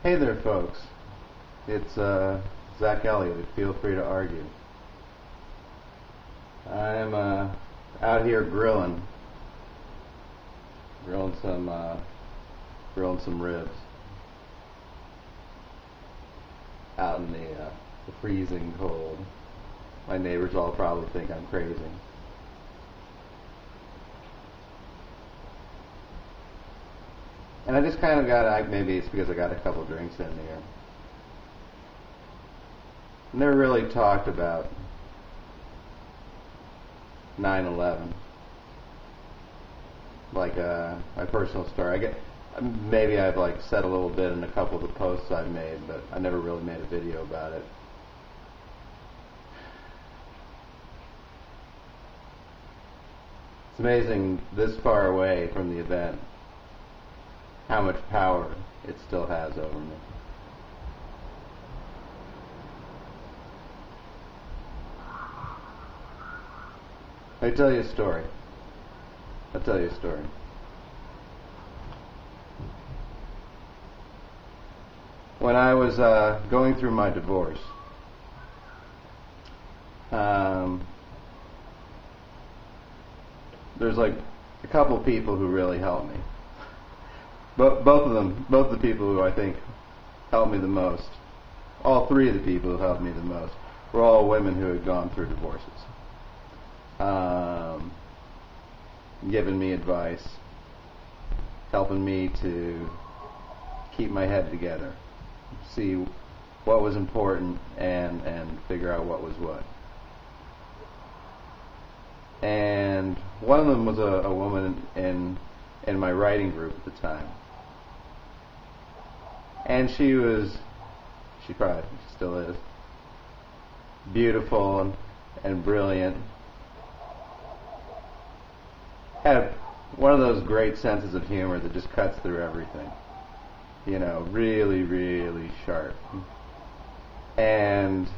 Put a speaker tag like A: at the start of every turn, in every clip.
A: Hey there, folks. It's Zach Elliott at Feel Free to Argue. I'm out here grilling some ribs out in the freezing cold. My neighbors all probably think I'm crazy. And I just kind of maybe it's because I got a couple drinks in here. Never really talked about 9/11, like my personal story. Maybe I've said a little bit in a couple of the posts I've made, but I never really made a video about it. It's amazing this far away from the event how much power it still has over me. I'll tell you a story. When I was going through my divorce, there's a couple people who really helped me. Both the people who I think helped me the most, all three of the people who helped me the most, were all women who had gone through divorces. Giving me advice, helping me to keep my head together, see what was important, and figure out what was what. And one of them was a woman in my writing group at the time. And she still is, beautiful and brilliant. Had one of those great senses of humor that just cuts through everything. Really, really sharp. And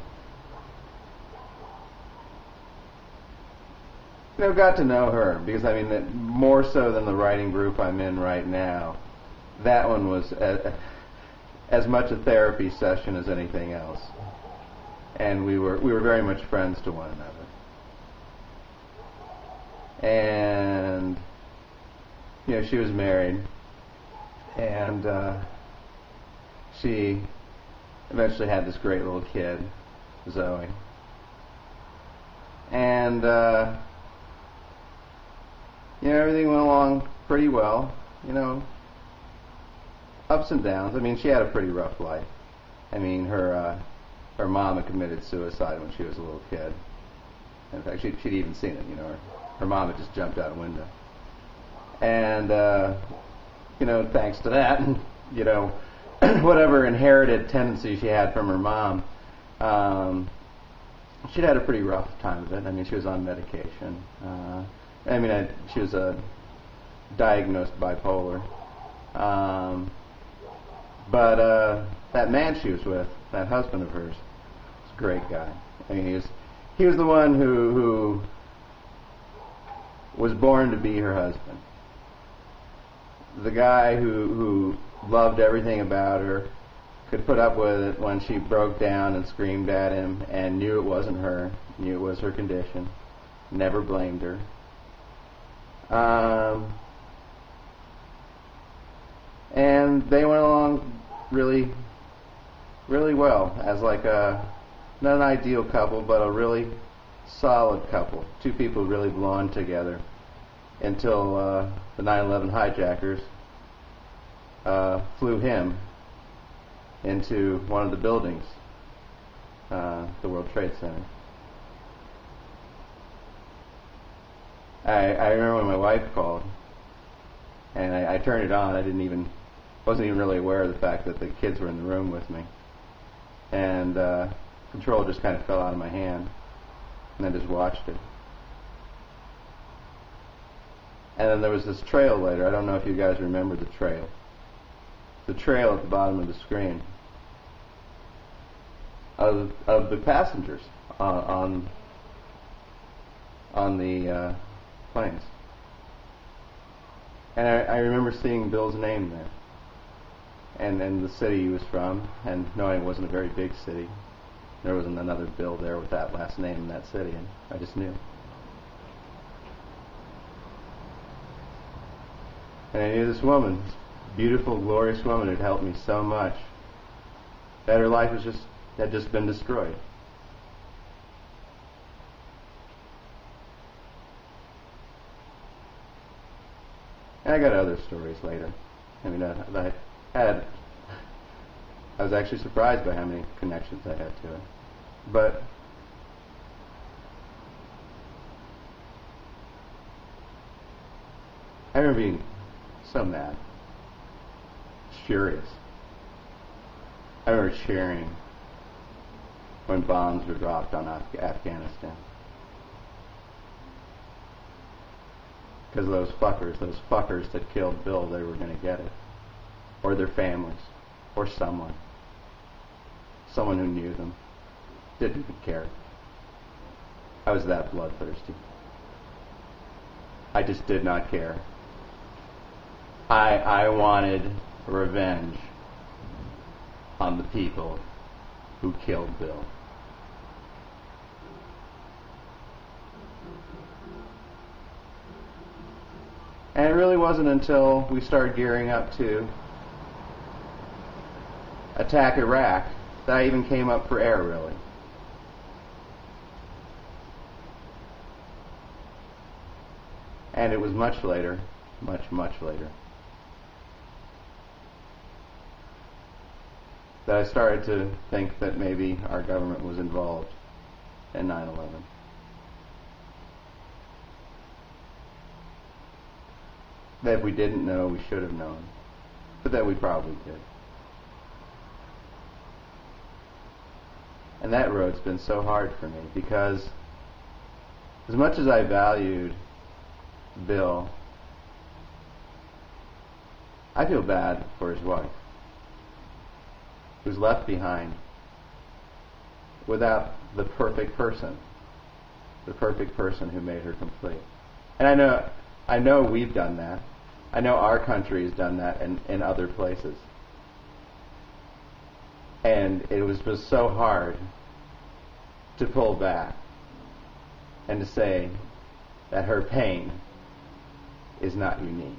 A: got to know her because that more so than the writing group I'm in right now, that one was as much a therapy session as anything else. And we were very much friends to one another. And she was married, and she eventually had this great little kid, Zoe. And everything went along pretty well. Ups and downs. She had a pretty rough life. Her mom had committed suicide when she was a little kid. In fact, she'd even seen it. Her mom had just jumped out a window. And thanks to that, whatever inherited tendency she had from her mom, she'd had a pretty rough time of it. She was on medication. She was diagnosed bipolar. But that man she was with, that husband of hers, was a great guy. He was the one who was born to be her husband. The guy who loved everything about her, could put up with it when she broke down and screamed at him, and knew it wasn't her, knew it was her condition, never blamed her. And they went along really, really well as not an ideal couple, but a really solid couple. Two people really belonged together until the 9/11 hijackers flew him into one of the buildings, the World Trade Center. I remember when my wife called, and I turned it on. Wasn't even really aware of the fact that the kids were in the room with me, and control just kind of fell out of my hand, and I just watched it. And then there was this trail later. I don't know if you guys remember the trail. The trail at the bottom of the screen of the passengers on the planes. And I remember seeing Bill's name there. and the city he was from, and knowing it wasn't a very big city. There wasn't another Bill there with that last name in that city, and I just knew. And I knew this woman, this beautiful, glorious woman who'd helped me so much, that her life had just been destroyed. And I got other stories later. I mean, I was actually surprised by how many connections I had to it. But I remember being so mad, furious. I remember cheering when bombs were dropped on Afghanistan. Because those fuckers that killed Bill, they were going to get it. Or their families. Or someone. Someone who knew them. Didn't even care. I was that bloodthirsty. I just did not care. I wanted revenge on the people who killed Bill. And it really wasn't until we started gearing up to attack Iraq that I even came up for air, really. And it was much later, much later, that I started to think that maybe our government was involved in 9/11. That if we didn't know, we should have known. But that we probably did. And that road's been so hard for me because as much as I valued Bill, I feel bad for his wife, who's left behind without the perfect person who made her complete. And I know we've done that. I know our country has done that in other places. And it was just so hard to pull back and to say that her pain is not unique.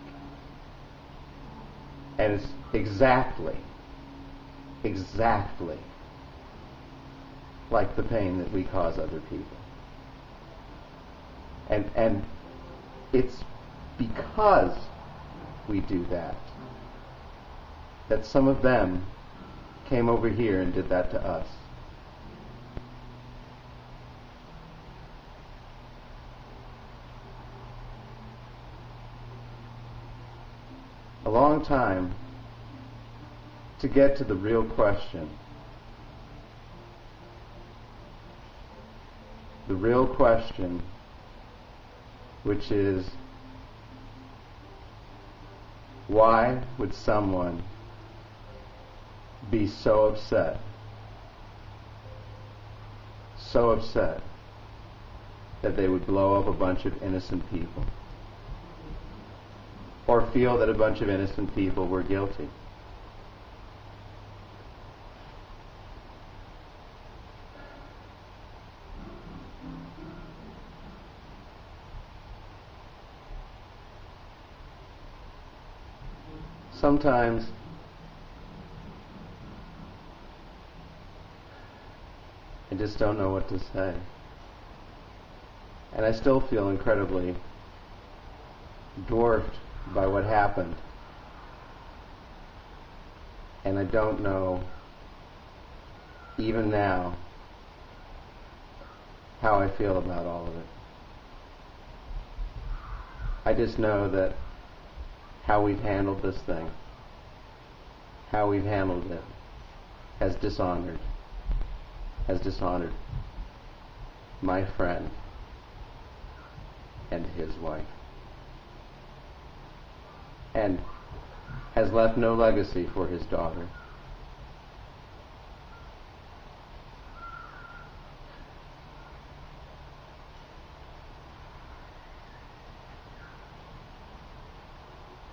A: And it's exactly like the pain that we cause other people. And it's because we do that some of them came over here and did that to us. A long time to get to the real question. The real question, which is, why would someone be so upset that they would blow up a bunch of innocent people, or feel that a bunch of innocent people were guilty? Sometimes I just don't know what to say. And I still feel incredibly dwarfed by what happened. And I don't know, even now, how I feel about all of it. I just know that how we've handled this thing, how we've handled it, has dishonored my friend and his wife, and has left no legacy for his daughter.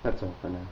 A: That's all for now.